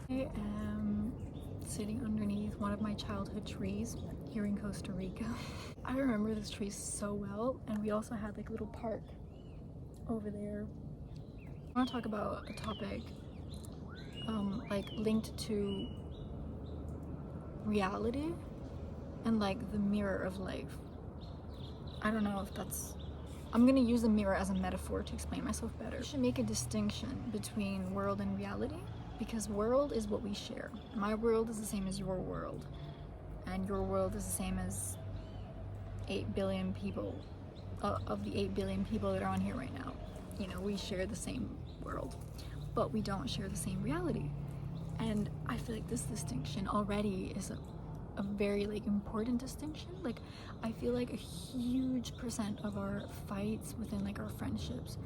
I am sitting underneath one of my childhood trees here in Costa Rica. I remember this tree so well, and we also had like a little park over there. I want to talk about a topic like linked to reality and like the mirror of life. I don't know if that's... I'm gonna use a mirror as a metaphor to explain myself better. I should make a distinction between world and reality, because world is what we share. My world is the same as your world, and your world is the same as 8 billion people, of the 8 billion people that are on here right now. You know, we share the same world, but we don't share the same reality. And I feel like this distinction already is a very like important distinction. Like, I feel like a huge percent of our fights within like our friendships,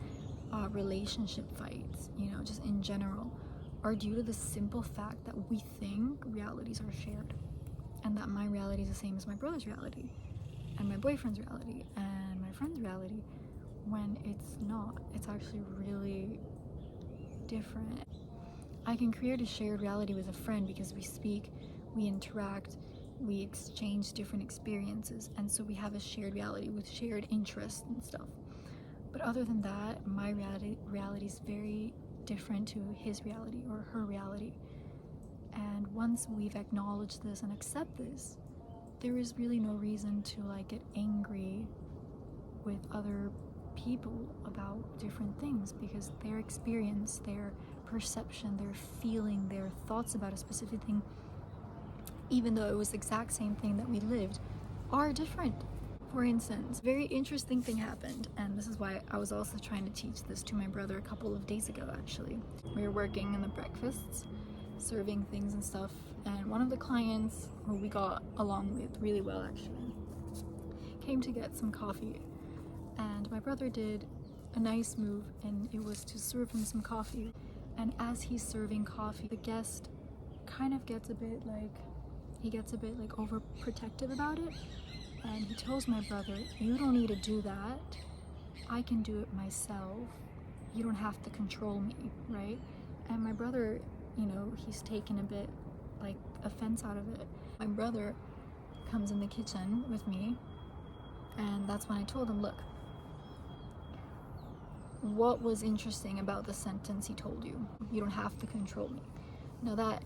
relationship fights, you know, just in general, are due to the simple fact that we think realities are shared, and that my reality is the same as my brother's reality, and my boyfriend's reality, and my friend's reality, when it's not. It's actually really different. I can create a shared reality with a friend because we speak, we interact, we exchange different experiences, and so we have a shared reality with shared interests and stuff. But other than that, my reality is very different to his reality or her reality. And once we've acknowledged this and accept this, there is really no reason to like get angry with other people about different things, because their experience, their perception, their feeling, their thoughts about a specific thing, even though it was the exact same thing that we lived, are different. For instance, very interesting thing happened, and this is why I was also trying to teach this to my brother a couple of days ago actually. We were working in the breakfasts, serving things and stuff, and one of the clients who we got along with really well actually came to get some coffee, and my brother did a nice move, and it was to serve him some coffee. And as he's serving coffee, the guest kind of gets a bit like overprotective about it, and he tells my brother, "You don't need to do that. I can do it myself. You don't have to control me," right? And my brother, you know, he's taken a bit like offense out of it. My brother comes in the kitchen with me, and that's when I told him, "Look, what was interesting about the sentence he told you? You don't have to control me." Now that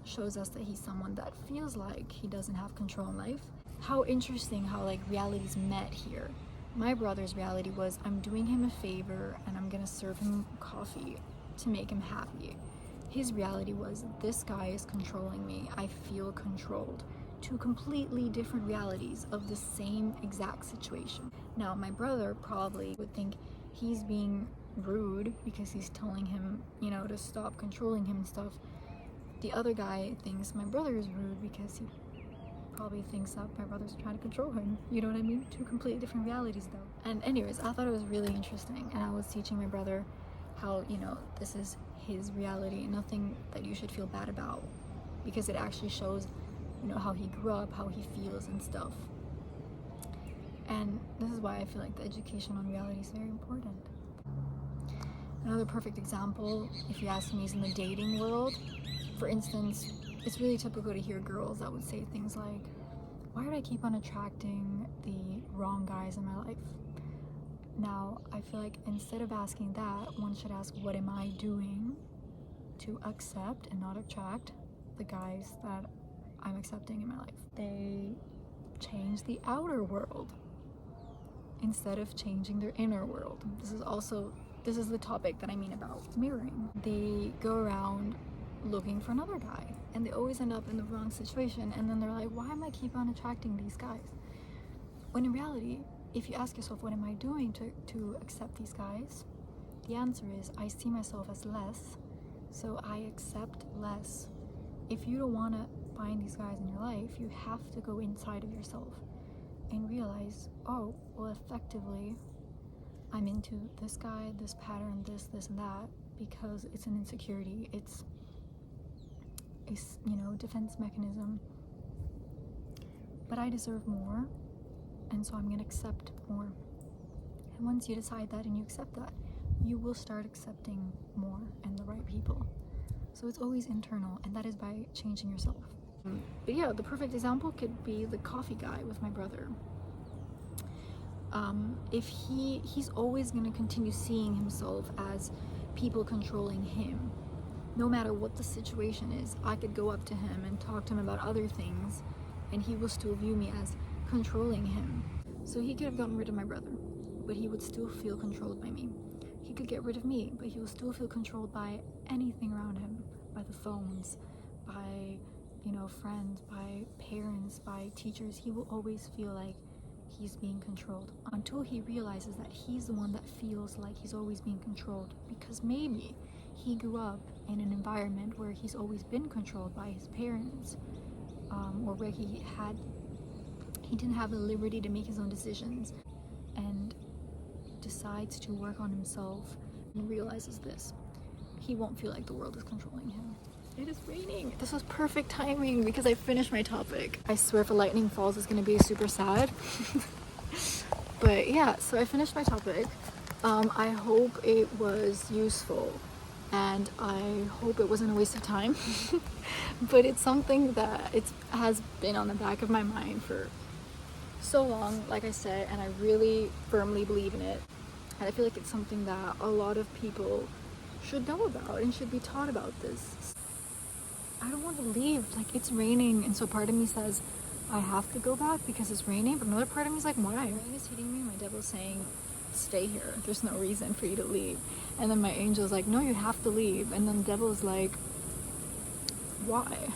shows us that he's someone that feels like he doesn't have control in life. How interesting how like realities met here. My brother's reality was, I'm doing him a favor and I'm gonna serve him coffee to make him happy. His reality was, this guy is controlling me, I feel controlled. Two completely different realities of the same exact situation. Now my brother probably would think he's being rude because he's telling him, you know, to stop controlling him and stuff. The other guy thinks my brother is rude because he probably thinks that my brother's trying to control him. You know what I mean? Two completely different realities though. And anyways, I thought it was really interesting, and I was teaching my brother how, you know, this is his reality, nothing that you should feel bad about, because it actually shows, you know, how he grew up, how he feels and stuff. And this is why I feel like the education on reality is very important. Another perfect example, if you ask me, is in the dating world. For instance, it's really typical to hear girls that would say things like, "Why do I keep on attracting the wrong guys in my life?" Now, I feel like instead of asking that, one should ask, what am I doing to accept and not attract the guys that I'm accepting in my life? They change the outer world instead of changing their inner world. This is the topic that I mean about mirroring. They go around looking for another guy, and they always end up in the wrong situation, and then they're like, why am I keep on attracting these guys? When in reality, if you ask yourself, what am I doing to accept these guys? The answer is, I see myself as less, so I accept less. If you don't want to find these guys in your life, you have to go inside of yourself and realize, oh, well, effectively, I'm into this guy, this pattern, this and that, because it's an insecurity, it's a, you know, defense mechanism. But I deserve more, and so I'm gonna accept more. And once you decide that and you accept that, you will start accepting more and the right people. So it's always internal, and that is by changing yourself. But yeah, the perfect example could be the coffee guy with my brother. If he's always going to continue seeing himself as people controlling him, no matter what the situation is. I could go up to him and talk to him about other things, and he will still view me as controlling him. So he could have gotten rid of my brother, but he would still feel controlled by me. He could get rid of me, but he will still feel controlled by anything around him, by the phones, by, you know, friends, by parents, by teachers. He will always feel like he's being controlled until he realizes that he's the one that feels like he's always being controlled, because maybe he grew up in an environment where he's always been controlled by his parents, or where he didn't have the liberty to make his own decisions, and decides to work on himself and realizes this. He won't feel like the world is controlling him. It is raining. This was perfect timing because I finished my topic. I swear if a lightning falls, it's gonna be super sad. But yeah, so I finished my topic. I hope it was useful, and I hope it wasn't a waste of time. But it's something that has been on the back of my mind for so long, like I said, and I really firmly believe in it. And I feel like it's something that a lot of people should know about and should be taught about this. I don't want to leave, like it's raining, and so part of me says I have to go back because it's raining, but another part of me is like, why? The rain is hitting me, my devil's saying stay here, there's no reason for you to leave. And then my angel's like, no, you have to leave. And then the devil's like, why?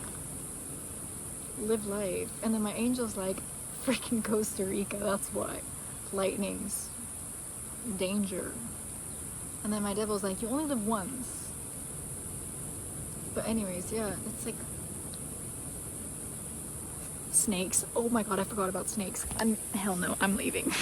Live life. And then my angel's like, freaking Costa Rica, that's why. Lightnings, danger. And then my devil's like, you only live once. But anyways, yeah, it's like snakes. Oh my god, I forgot about snakes. Hell no, I'm leaving.